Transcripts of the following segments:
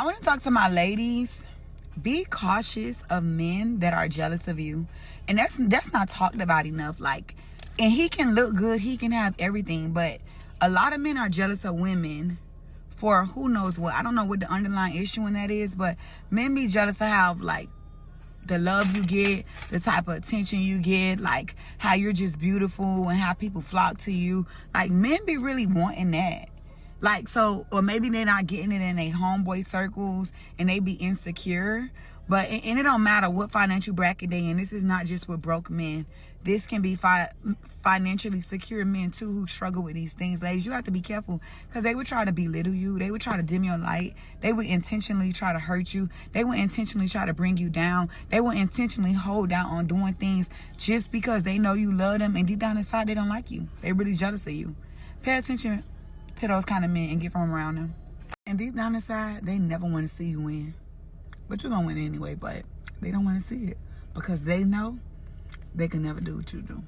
I want to talk to my ladies. Be cautious of men that are jealous of you. And that's not talked about enough. Like, and he can look good, he can have everything, but a lot of men are jealous of women for who knows what. I don't know what the underlying issue in that is, but men be jealous of how, like, the love you get, the type of attention you get, like how you're just beautiful and how people flock to you. Like, men be really wanting that. Like, so, or maybe they're not getting it in their homeboy circles and they be insecure. But, and it don't matter what financial bracket they in. This is not just with broke men. This can be financially secure men too who struggle with these things. Ladies, you have to be careful because they would try to belittle you. They would try to dim your light. They would intentionally try to hurt you. They would intentionally try to bring you down. They would intentionally hold down on doing things just because they know you love them and deep down inside they don't like you. They're really jealous of you. Pay attention to those kind of men and get from around them. And deep down inside, they never want to see you win. But you're going to win anyway, but they don't want to see it because they know they can never do what you do.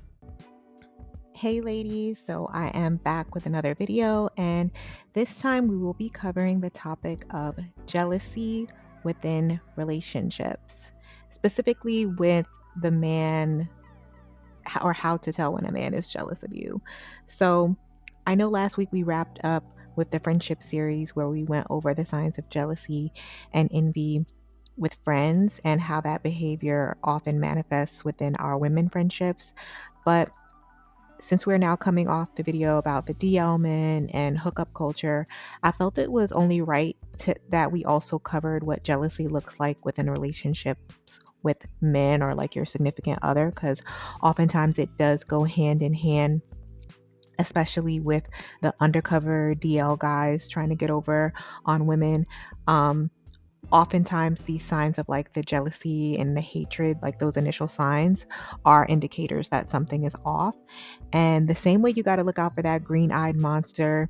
Hey ladies, so I am back with another video, and this time we will be covering the topic of jealousy within relationships, specifically with the man, or how to tell when a man is jealous of you. So I know last week we wrapped up with the friendship series where we went over the signs of jealousy and envy with friends and how that behavior often manifests within our women friendships. But since we're now coming off the video about the D element and hookup culture, I felt it was only right that we also covered what jealousy looks like within relationships with men or like your significant other, because oftentimes it does go hand in hand, especially with the undercover DL guys trying to get over on women. Oftentimes these signs of like the jealousy and the hatred, like those initial signs, are indicators that something is off. And the same way you got to look out for that green-eyed monster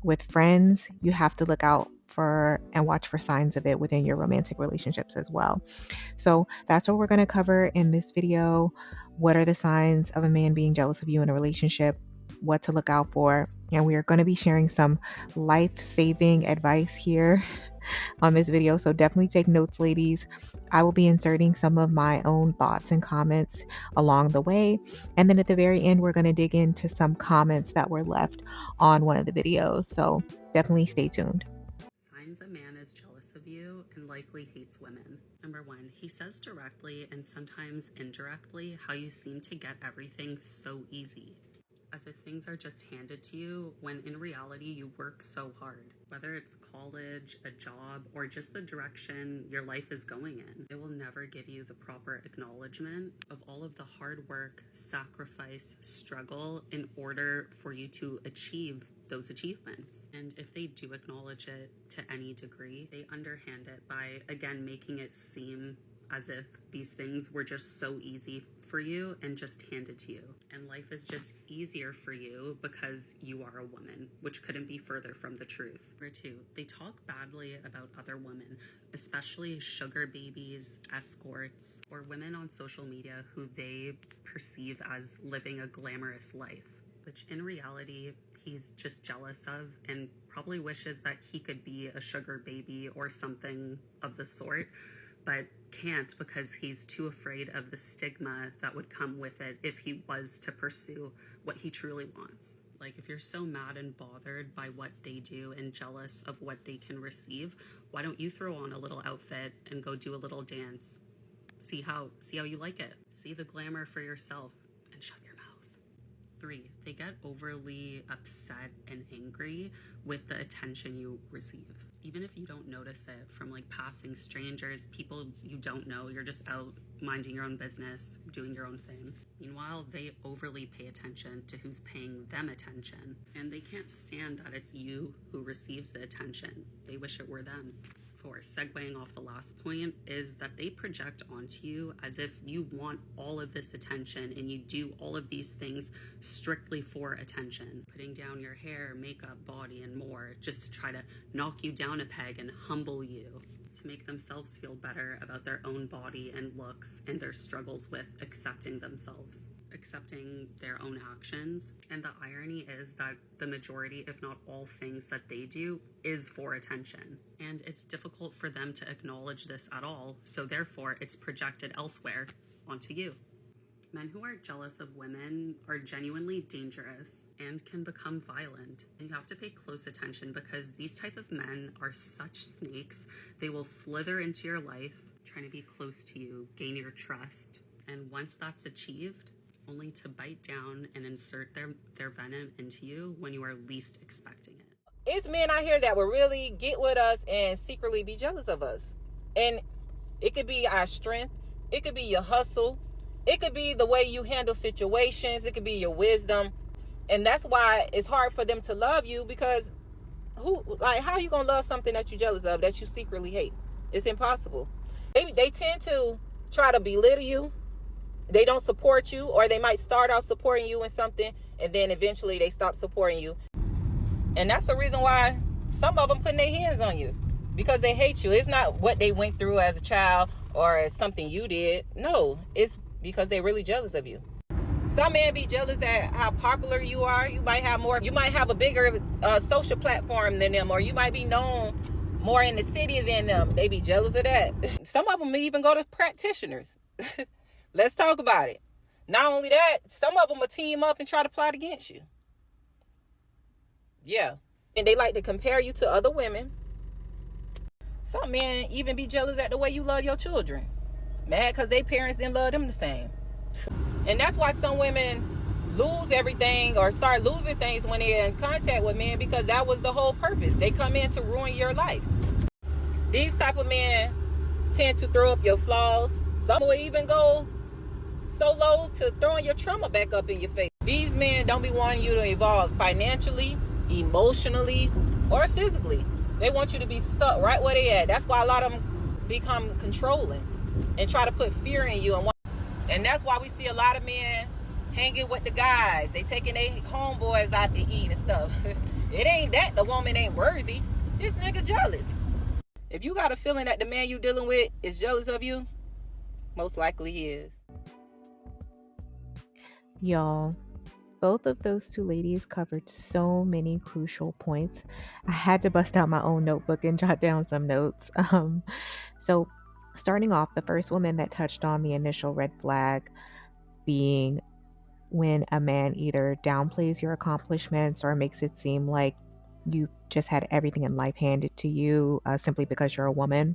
with friends, you have to look out for and watch for signs of it within your romantic relationships as well. So that's what we're going to cover in this video. What are the signs of a man being jealous of you in a relationship? What to look out for? And we are going to be sharing some life-saving advice here on this video, so definitely take notes, ladies. I will be inserting some of my own thoughts and comments along the way, and then at the very end we're going to dig into some comments that were left on one of the videos, so definitely stay tuned. Signs a man is jealous of you and likely hates women. Number 1, he says directly and sometimes indirectly how you seem to get everything so easy, as if things are just handed to you when in reality you work so hard. Whether it's college, a job, or just the direction your life is going in, it will never give you the proper acknowledgement of all of the hard work, sacrifice, struggle in order for you to achieve those achievements. And if they do acknowledge it to any degree, they underhand it by, again, making it seem as if these things were just so easy for you and just handed to you. And life is just easier for you because you are a woman, which couldn't be further from the truth. Number 2, they talk badly about other women, especially sugar babies, escorts, or women on social media who they perceive as living a glamorous life, which in reality, he's just jealous of and probably wishes that he could be a sugar baby or something of the sort, but can't because he's too afraid of the stigma that would come with it if he was to pursue what he truly wants. Like, if you're so mad and bothered by what they do and jealous of what they can receive, why don't you throw on a little outfit and go do a little dance? See how you like it. See the glamour for yourself and shut your mouth. 3, they get overly upset and angry with the attention you receive. Even if you don't notice it from like passing strangers, people you don't know, you're just out minding your own business, doing your own thing. Meanwhile, they overly pay attention to who's paying them attention, and they can't stand that it's you who receives the attention. They wish it were them. 4, segueing off the last point, is that they project onto you as if you want all of this attention and you do all of these things strictly for attention. Putting down your hair, makeup, body, and more just to try to knock you down a peg and humble you, to make themselves feel better about their own body and looks and their struggles with accepting themselves. accepting their own actions. And the irony is that the majority, if not all things that they do, is for attention. And it's difficult for them to acknowledge this at all, so therefore it's projected elsewhere onto you. Men who are jealous of women are genuinely dangerous and can become violent. And you have to pay close attention because these type of men are such snakes. They will slither into your life, trying to be close to you, gain your trust. And once that's achieved, only to bite down and insert their venom into you when you are least expecting it. It's men out here that will really get with us and secretly be jealous of us. And it could be our strength. It could be your hustle. It could be the way you handle situations. It could be your wisdom. And that's why it's hard for them to love you, because how are you going to love something that you're jealous of, that you secretly hate? It's impossible. They tend to try to belittle you. They don't support you, or they might start out supporting you in something and then eventually they stop supporting you. And that's the reason why some of them putting their hands on you, because they hate you. It's not what they went through as a child or something you did. No, it's because they're really jealous of you. Some men be jealous at how popular you are. You might have a bigger social platform than them, or you might be known more in the city than them. They be jealous of that. Some of them even go to practitioners. Let's talk about it. Not only that, some of them will team up and try to plot against you. Yeah. And they like to compare you to other women. Some men even be jealous at the way you love your children. Mad because their parents didn't love them the same. And that's why some women lose everything or start losing things when they're in contact with men, because that was the whole purpose. They come in to ruin your life. These type of men tend to throw up your flaws. Some will even go so low to throwing your trauma back up in your face. These men don't be wanting you to evolve financially, emotionally, or physically. They want you to be stuck right where they at. That's why a lot of them become controlling and try to put fear in you. And that's why we see a lot of men hanging with the guys. They taking their homeboys out to eat and stuff. It ain't that the woman ain't worthy. This nigga jealous. If you got a feeling that the man you dealing with is jealous of you, most likely he is. Y'all, both of those two ladies covered so many crucial points. I had to bust out my own notebook and jot down some notes. So starting off, the first woman that touched on the initial red flag being when a man either downplays your accomplishments or makes it seem like you just had everything in life handed to you simply because you're a woman.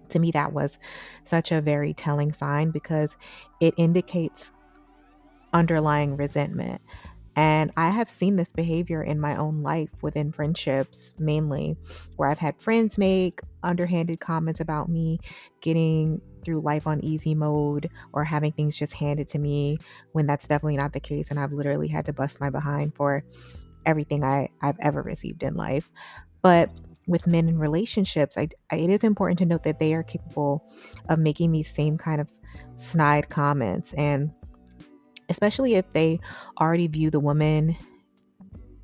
To me, that was such a very telling sign, because it indicates underlying resentment. And I have seen this behavior in my own life within friendships, mainly, where I've had friends make underhanded comments about me getting through life on easy mode or having things just handed to me, when that's definitely not the case. And I've literally had to bust my behind for everything I've ever received in life. But with men in relationships, it is important to note that they are capable of making these same kind of snide comments, and especially if they already view the woman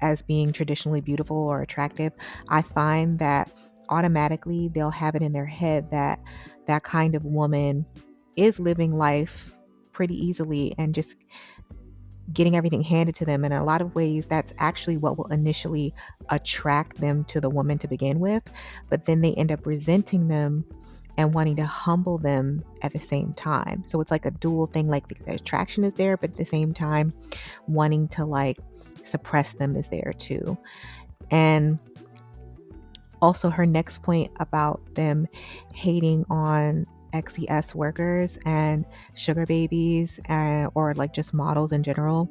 as being traditionally beautiful or attractive, I find that automatically they'll have it in their head that that kind of woman is living life pretty easily and just getting everything handed to them. And in a lot of ways, that's actually what will initially attract them to the woman to begin with. But then they end up resenting them and wanting to humble them at the same time. So it's like a dual thing, like the attraction is there, but at the same time, wanting to like suppress them is there too. And also her next point about them hating on XES workers and sugar babies or like just models in general.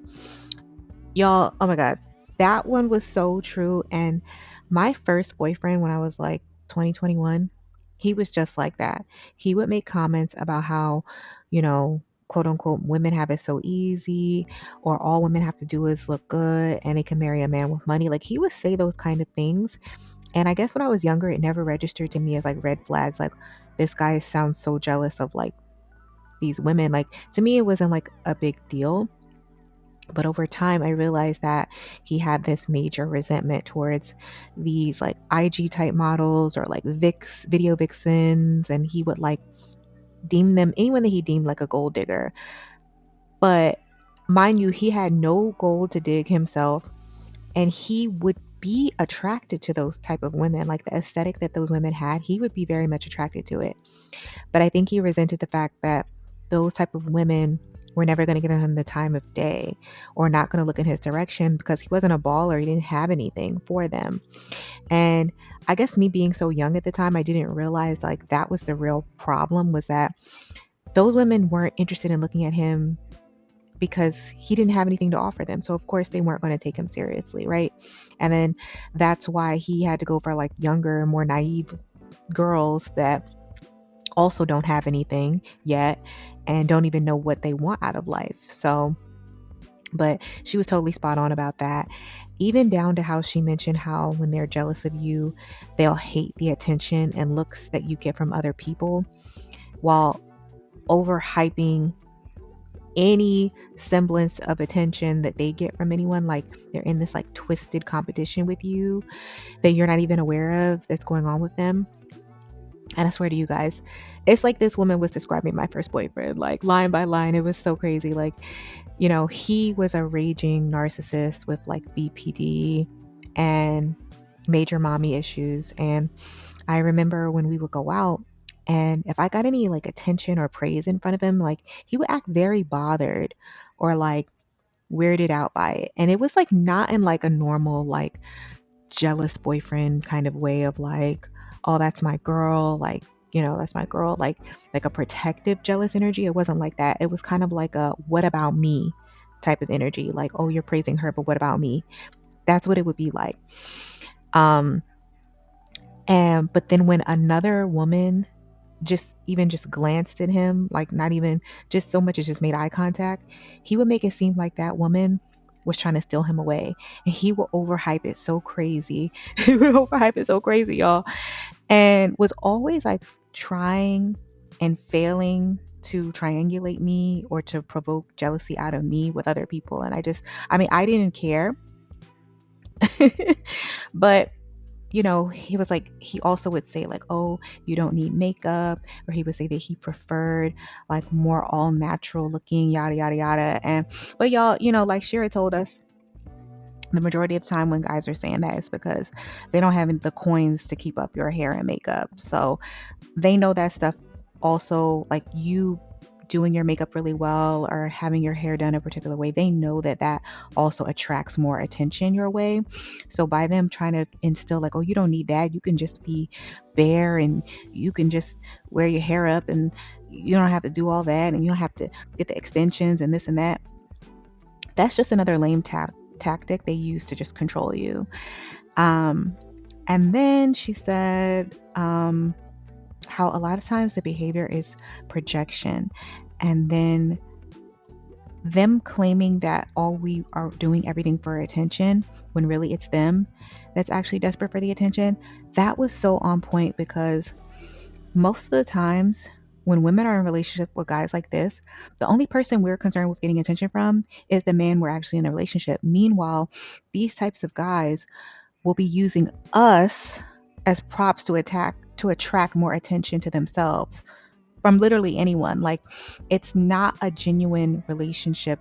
Y'all, oh my God, that one was so true. And my first boyfriend, when I was like 2021, he was just like that. He would make comments about how, quote unquote, women have it so easy, or all women have to do is look good and they can marry a man with money. Like, he would say those kind of things. And I guess when I was younger, it never registered to me as like red flags. Like, this guy sounds so jealous of like these women. Like, to me, it wasn't like a big deal. But over time, I realized that he had this major resentment towards these like IG type models or like video vixens. And he would like deem them, anyone that he deemed like a gold digger. But mind you, he had no gold to dig himself, and he would be attracted to those type of women, like the aesthetic that those women had. He would be very much attracted to it. But I think he resented the fact that those type of women were never going to give him the time of day, or not going to look in his direction, because he wasn't a baller. He didn't have anything for them. And I guess me being so young at the time, I didn't realize like that was the real problem, was that those women weren't interested in looking at him because he didn't have anything to offer them. So of course they weren't going to take him seriously, right? And then that's why he had to go for like younger, more naive girls that also don't have anything yet and don't even know what they want out of life. So, but she was totally spot on about that. Even down to how she mentioned how when they're jealous of you, they'll hate the attention and looks that you get from other people, while overhyping any semblance of attention that they get from anyone. Like they're in this like twisted competition with you that you're not even aware of that's going on with them. And I swear to you guys, it's like this woman was describing my first boyfriend, like line by line. It was so crazy. Like, you know, he was a raging narcissist with like BPD and major mommy issues. And I remember when we would go out, and if I got any like attention or praise in front of him, like he would act very bothered or like weirded out by it. And it was like not in like a normal, like jealous boyfriend kind of way of like, oh, that's my girl, like, you know, that's my girl, like a protective jealous energy. It wasn't like that. It was kind of like a what about me type of energy. Like, oh, you're praising her, but what about me? That's what it would be like. Um and but then when another woman just glanced at him, like not even just so much as just made eye contact, he would make it seem like that woman was trying to steal him away. And he would overhype it so crazy. He would overhype it so crazy, y'all. And was always like trying and failing to triangulate me or to provoke jealousy out of me with other people. And I mean, I didn't care. But you know, he was like, he also would say like, oh, you don't need makeup, or he would say that he preferred like more all natural looking, yada yada yada. And but y'all, you know, like Shira told us, the majority of time when guys are saying that is because they don't have the coins to keep up your hair and makeup. So they know that stuff also, like you doing your makeup really well or having your hair done a particular way, they know that that also attracts more attention your way. So by them trying to instill like, oh, you don't need that, you can just be bare and you can just wear your hair up and you don't have to do all that and you don't have to get the extensions and this and that, that's just another lame tactic they use to just control you. And then she said how a lot of times the behavior is projection, and then them claiming that all we are doing everything for attention when really it's them that's actually desperate for the attention. That was so on point, because most of the times when women are in a relationship with guys like this, the only person we're concerned with getting attention from is the man we're actually in the relationship. Meanwhile, these types of guys will be using us as props to attract more attention to themselves from literally anyone. Like, it's not a genuine relationship.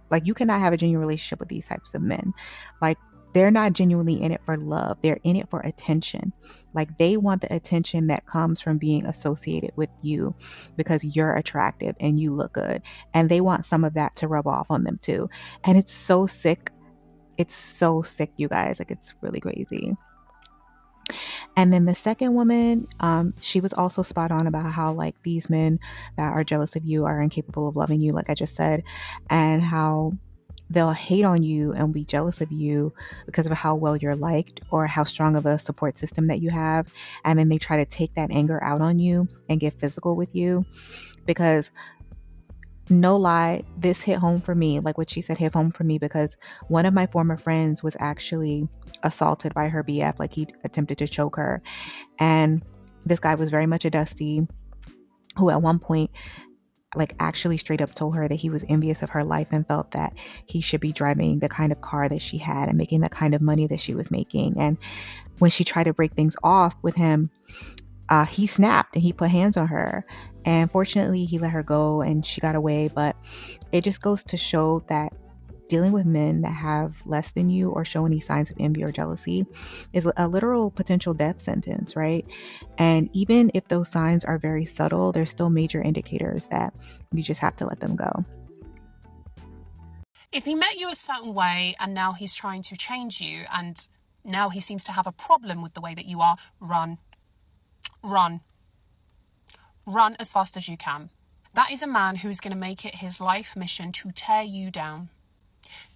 Like, you cannot have a genuine relationship with these types of men. Like, they're not genuinely in it for love. They're in it for attention. Like, they want the attention that comes from being associated with you because you're attractive and you look good. And they want some of that to rub off on them too. And it's so sick. It's so sick, you guys. Like, it's really crazy. And then the second woman, she was also spot on about how like these men that are jealous of you are incapable of loving you, like I just said, and how they'll hate on you and be jealous of you because of how well you're liked or how strong of a support system that you have. And then they try to take that anger out on you and get physical with you. Because no lie, this hit home for me. Like what she said hit home for me, because one of my former friends was actually assaulted by her BF. Like, he attempted to choke her. And this guy was very much a dusty, who at one point like actually straight up told her that he was envious of her life and felt that he should be driving the kind of car that she had and making the kind of money that she was making. And when she tried to break things off with him, he snapped and he put hands on her. And fortunately, he let her go and she got away. But it just goes to show that dealing with men that have less than you or show any signs of envy or jealousy is a literal potential death sentence, right? And even if those signs are very subtle, they're still major indicators that you just have to let them go. If he met you a certain way and now he's trying to change you and now he seems to have a problem with the way that you are, run. Run. Run as fast as you can. That is a man who is going to make it his life mission to tear you down,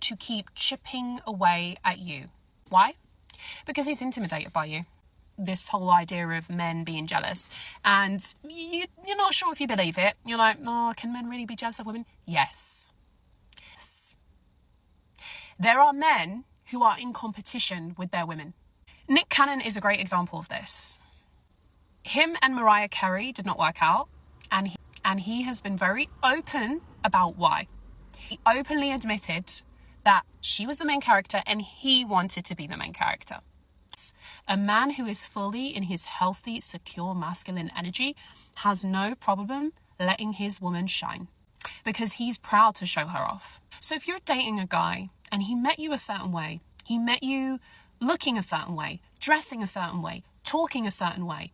to keep chipping away at you. Why? Because he's intimidated by you. This whole idea of men being jealous, and you're not sure if you believe it. You're like, oh, can men really be jealous of women? Yes. There are men who are in competition with their women. Nick Cannon is a great example of this. Him and Mariah Carey did not work out, and he has been very open about why. He openly admitted that she was the main character and he wanted to be the main character. A man who is fully in his healthy, secure, masculine energy has no problem letting his woman shine because he's proud to show her off. So if you're dating a guy and he met you a certain way, he met you looking a certain way, dressing a certain way, talking a certain way,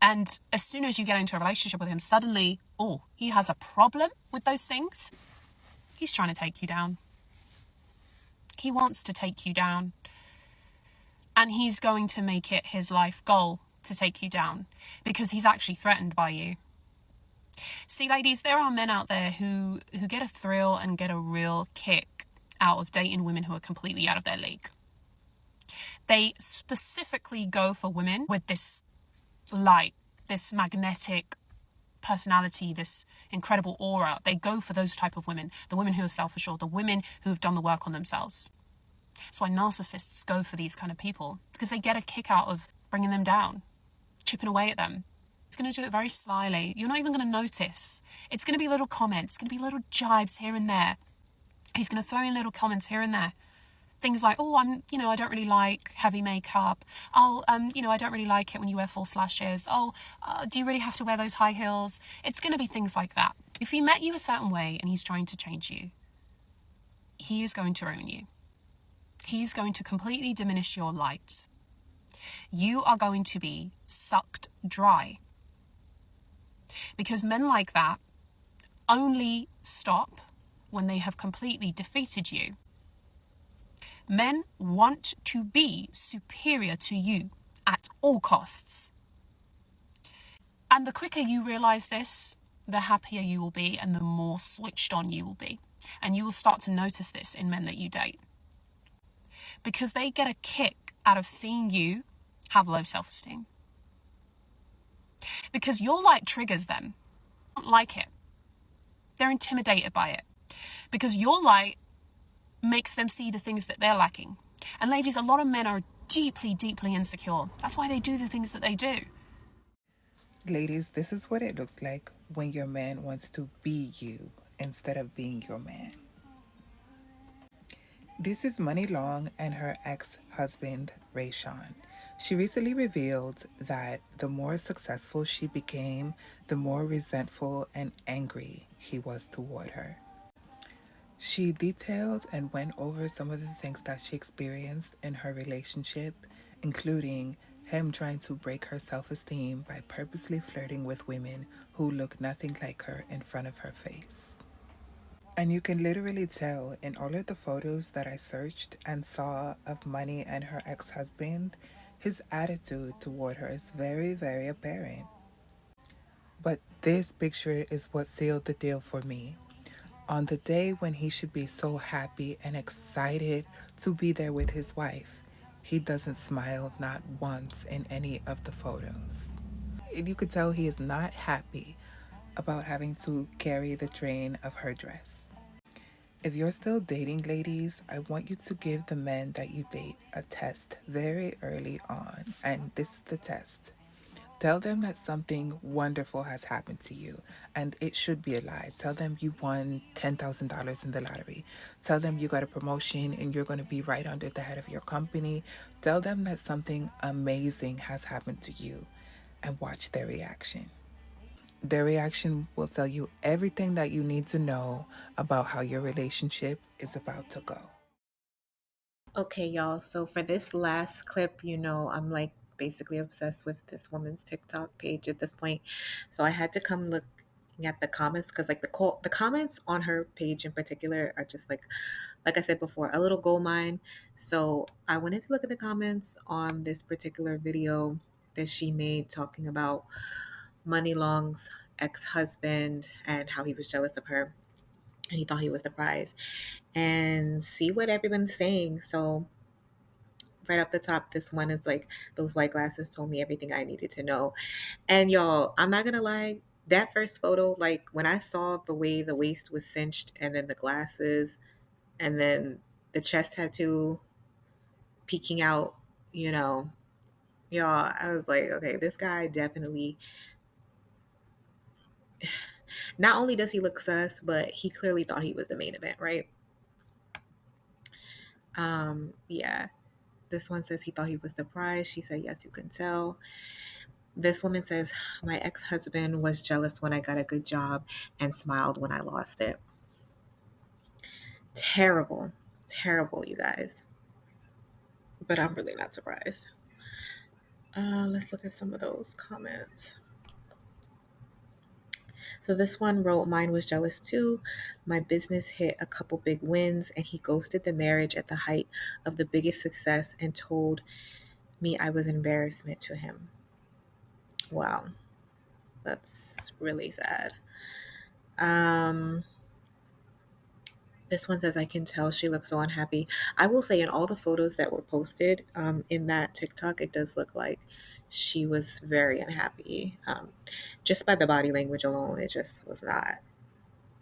and as soon as you get into a relationship with him, suddenly, oh, he has a problem with those things, he's trying to take you down. He wants to take you down. And he's going to make it his life goal to take you down because he's actually threatened by you. See, ladies, there are men out there who get a thrill and get a real kick out of dating women who are completely out of their league. They specifically go for women with this light, this magnetic personality, this incredible aura. They go for those type of women, the women who are self-assured, the women who have done the work on themselves. That's why narcissists go for these kind of people, because they get a kick out of bringing them down, chipping away at them. It's going to do it very slyly. You're not even going to notice. It's going to be little comments, it's going to be little jibes here and there. He's going to throw in little comments here and there. Things like, oh, I don't really like heavy makeup. Oh, I don't really like it when you wear false lashes. Oh, do you really have to wear those high heels? It's going to be things like that. If he met you a certain way and he's trying to change you, he is going to ruin you. He's going to completely diminish your light. You are going to be sucked dry. Because men like that only stop when they have completely defeated you. Men want to be superior to you at all costs. And the quicker you realize this, the happier you will be and the more switched on you will be. And you will start to notice this in men that you date. Because they get a kick out of seeing you have low self-esteem. Because your light triggers them. They don't like it. They're intimidated by it. Because your light makes them see the things that they're lacking. And ladies, a lot of men are deeply, deeply insecure. That's why they do the things that they do. Ladies, this is what it looks like when your man wants to be you instead of being your man. This is Money Long and her ex-husband, Rayshawn. She recently revealed that the more successful she became, the more resentful and angry he was toward her. She detailed and went over some of the things that she experienced in her relationship, including him trying to break her self-esteem by purposely flirting with women who look nothing like her in front of her face. And you can literally tell in all of the photos that I searched and saw of Money and her ex-husband, his attitude toward her is very, very apparent. But this picture is what sealed the deal for me. On the day when he should be so happy and excited to be there with his wife, he doesn't smile not once in any of the photos. And you could tell he is not happy about having to carry the train of her dress. If you're still dating, ladies, I want you to give the men that you date a test very early on. And this is the test. Tell them that something wonderful has happened to you, and it should be a lie. Tell them you won $10,000 in the lottery. Tell them you got a promotion and you're going to be right under the head of your company. Tell them that something amazing has happened to you. and watch their reaction. Their reaction will tell you everything that you need to know about how your relationship is about to go. Okay, y'all. So for this last clip, I'm like basically obsessed with this woman's TikTok page at this point. So I had to come looking at the comments because like the comments on her page in particular are just like I said before, a little gold mine. So I wanted to look at the comments on this particular video that she made talking about Money Long's ex-husband and how he was jealous of her and he thought he was the prize and see what everyone's saying. So right up the top, this one is like, those white glasses told me everything I needed to know. And y'all, I'm not gonna lie, that first photo, like when I saw the way the waist was cinched and then the glasses and then the chest tattoo peeking out, you know, y'all, I was like, okay, this guy definitely, not only does he look sus, but he clearly thought he was the main event, right? Yeah. This one says he thought he was the prize. She said, yes, you can tell. This woman says, my ex-husband was jealous when I got a good job and smiled when I lost it. Terrible, terrible, you guys. But I'm really not surprised. Let's look at some of those comments. So this one wrote, mine was jealous too. My business hit a couple big wins and he ghosted the marriage at the height of the biggest success and told me I was an embarrassment to him. Wow, that's really sad. Um, This one says, I can tell she looks so unhappy. I will say, in all the photos that were posted in that TikTok, it does look like she was very unhappy. Just by the body language alone, it just was not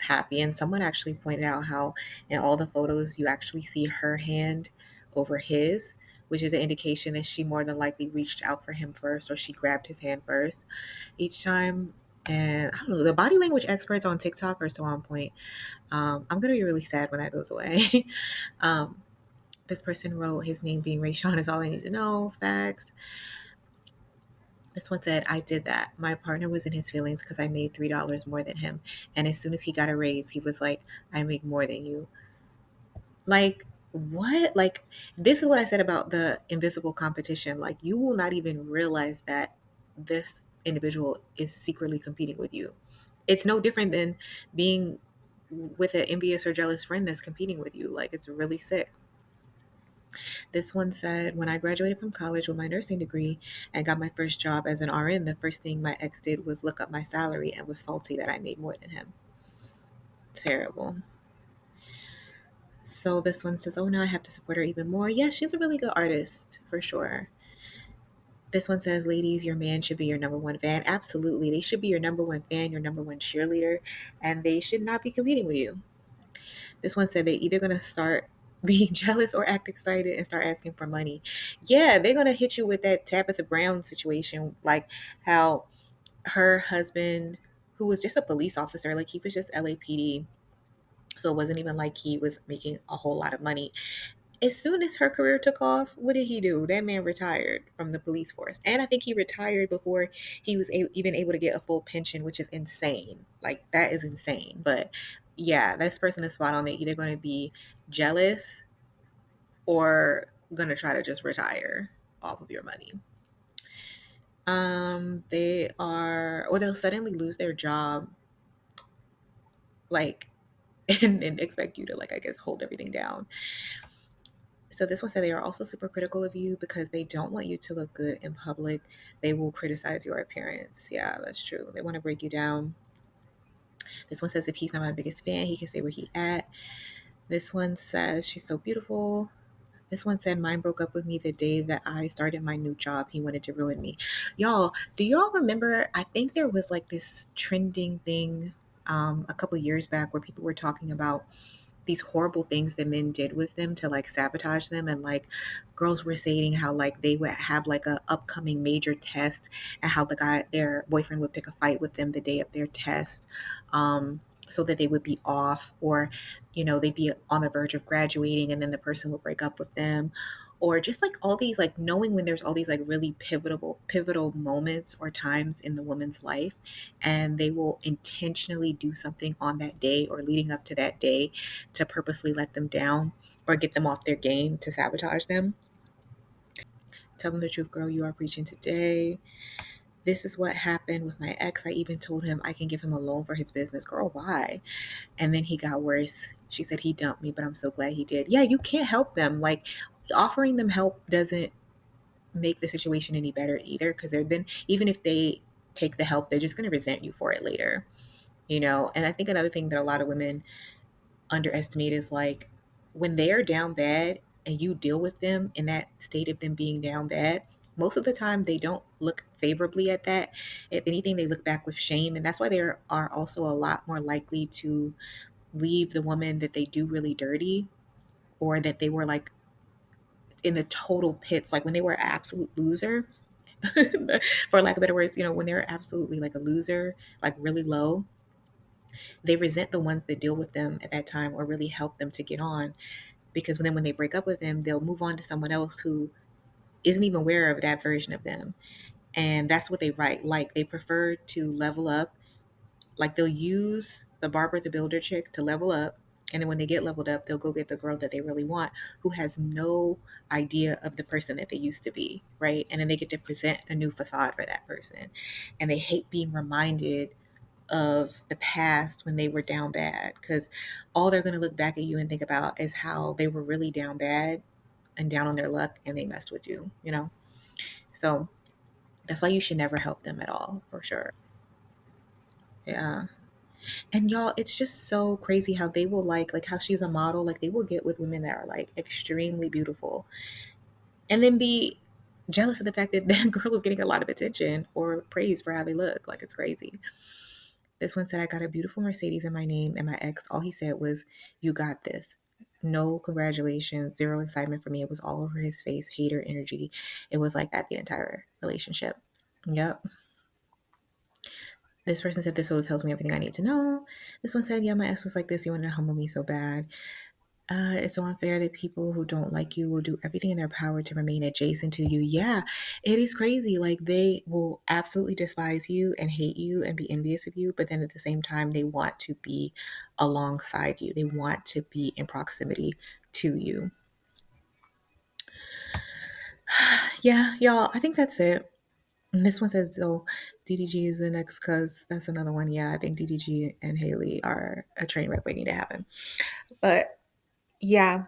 happy. And someone actually pointed out how in all the photos, you actually see her hand over his, which is an indication that she more than likely reached out for him first or she grabbed his hand first each time. And I don't know, the body language experts on TikTok are so on point. I'm gonna be really sad when that goes away. um, this person wrote, his name being Rayshawn is all I need to know. Facts. This one said, I did that. My partner was in his feelings because I made $3 more than him. And as soon as he got a raise, he was like, I make more than you. Like, what? Like, this is what I said about the invisible competition. Like, you will not even realize that this individual is secretly competing with you. It's no different than being with an envious or jealous friend that's competing with you. Like, it's really sick. This one said, when I graduated from college with my nursing degree and got my first job as an RN, the first thing my ex did was look up my salary and was salty that I made more than him. Terrible. So this one says, oh, now I have to support her even more. Yeah, she's a really good artist for sure. This one says, ladies, your man should be your number one fan. Absolutely. They should be your number one fan, your number one cheerleader, and they should not be competing with you. This one said they're either going to start being jealous or act excited and start asking for money. Yeah, they're going to hit you with that Tabitha Brown situation, like how her husband, who was just a police officer, like he was just LAPD. So it wasn't even like he was making a whole lot of money. As soon as her career took off, what did he do? That man retired from the police force. And I think he retired before he was even able to get a full pension, which is insane. Like, that is insane. But yeah, this person is spot on. They're either going to be jealous or going to try to just retire off of your money. They are, or they'll suddenly lose their job, like, and expect you to, like, I guess, hold everything down. So this one said they are also super critical of you because they don't want you to look good in public. They will criticize your appearance. Yeah, that's true. They want to break you down. This one says if he's not my biggest fan, he can say where he at. This one says she's so beautiful. This one said mine broke up with me the day that I started my new job. He wanted to ruin me. Y'all, do y'all remember? I think there was like this trending thing a couple years back where people were talking about these horrible things that men did with them to like sabotage them, and like girls were saying how like they would have like a upcoming major test and how their boyfriend would pick a fight with them the day of their test, so that they would be off, or they'd be on the verge of graduating and then the person would break up with them, or just like all these, like knowing when there's all these like really pivotal moments or times in the woman's life, and they will intentionally do something on that day or leading up to that day to purposely let them down or get them off their game to sabotage them. Tell them the truth, girl, you are preaching today. This is what happened with my ex. I even told him I can give him a loan for his business. Girl, why? And then he got worse. She said he dumped me, but I'm so glad he did. Yeah, you can't help them. Like, offering them help doesn't make the situation any better either, because they're then, even if they take the help, they're just going to resent you for it later, you know. And I think another thing that a lot of women underestimate is like, when they're down bad and you deal with them in that state of them being down bad, most of the time they don't look favorably at that. If anything, they look back with shame, and that's why they are also a lot more likely to leave the woman that they do really dirty, or that they were like in the total pits, like when they were an absolute loser, for lack of better words, you know, when they're absolutely like a loser, like really low, they resent the ones that deal with them at that time or really help them to get on, because then when they break up with them, they'll move on to someone else who isn't even aware of that version of them. And that's what they write. Like, they prefer to level up. Like, they'll use the Barbara the Builder chick to level up. And then when they get leveled up, they'll go get the girl that they really want, who has no idea of the person that they used to be, right? And then they get to present a new facade for that person. And they hate being reminded of the past when they were down bad, because all they're going to look back at you and think about is how they were really down bad and down on their luck and they messed with you, you know? So that's why you should never help them at all, for sure. Yeah. And y'all, it's just so crazy how they will like how she's a model, like they will get with women that are like extremely beautiful and then be jealous of the fact that that girl is getting a lot of attention or praise for how they look. Like, it's crazy. This one said, I got a beautiful Mercedes in my name, and my ex, all he said was, you got this. No congratulations, zero excitement for me. It was all over his face, hater energy. It was like that the entire relationship. Yep. This person said, this photo tells me everything I need to know. This one said, yeah, my ex was like this. He wanted to humble me so bad. It's so unfair that people who don't like you will do everything in their power to remain adjacent to you. Yeah, it is crazy. Like, they will absolutely despise you and hate you and be envious of you, but then at the same time, they want to be alongside you. They want to be in proximity to you. Yeah, y'all, I think that's it. And this one says, so DDG is the next, cuz that's another one. Yeah, I think DDG and Haley are a train wreck waiting to happen. But yeah,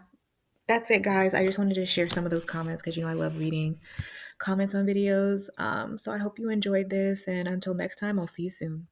that's it, guys. I just wanted to share some of those comments because, you know, I love reading comments on videos. So I hope you enjoyed this. And until next time, I'll see you soon.